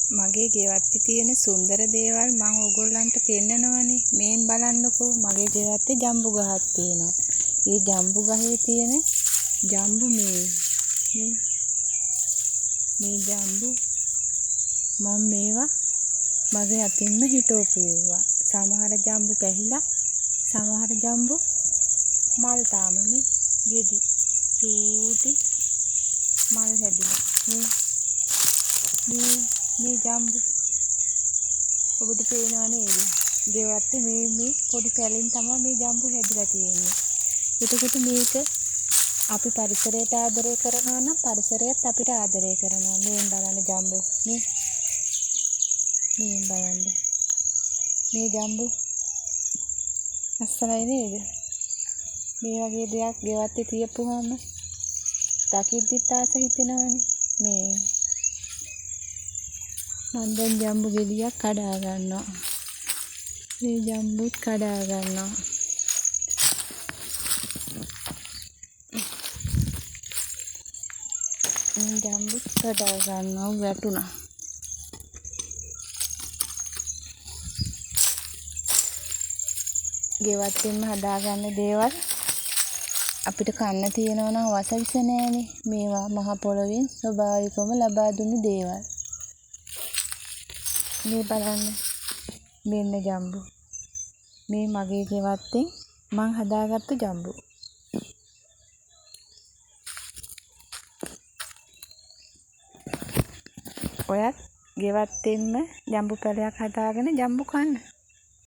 මගේ ගෙවත්තේ තියෙන සුන්දර දේවල් මම ඕගොල්ලන්ට පෙන්නනවනේ. මේන් බලන්නකෝ මගේ ගෙවත්තේ ජම්බු ගහක් තියෙනවා. ඒ ජම්බු ගහේ තියෙන ජම්බු මේ ජම්බු මම මේවා මගේ අතින්ම හිටෝපියුවා. සමහර ජම්බු පැහිලා සමහර ජම්බු මල් තාමනේ ගෙඩි චූටි මල් හැදිලා. මේ ජම්බු ඔබට පේනව නේද? ගෙවත්තේ මේ පොඩි පැලෙන් තමයි මේ ජම්බු හැදිලා තියෙන්නේ. එතකොට මේක අපි පරිසරයට ආදරය කරනවා නම් පරිසරයත් අපිට ආදරය කරනවා. මේන් බලන්න ජම්බු. මේන් බලන්න. මේ ජම්බු අස්සනයි නේද? මේ වගේ දෙයක් ගෙවත්තේ තියපුවාම දකිද්දිත් ආස හිතෙනවනේ. මම දැන් ජම්බු ගෙඩියක් කඩා ගන්නවා. මේ ජම්බුත් කඩා ගන්නවා. මේ ජම්බුත් කඩා ගන්නවා වැටුණා. ගෙවත්තෙන්ම හදාගන්න දේවල් අපිට කන්න තියෙනවා නම් වසවිස නෑනේ. මේවා මහ පොළොවෙන් ස්වභාවිකවම ලබා දුන්නු දේවල්. මේ බලන්න මෙන්න ජම්බු. මේ මගේ ගෙවත්තෙන් මං හදාගත්තු ජම්බු. ඔයත් ගෙවත්තෙන්ම ජම්බු පැලයක් හදාගෙන ජම්බු කන්න.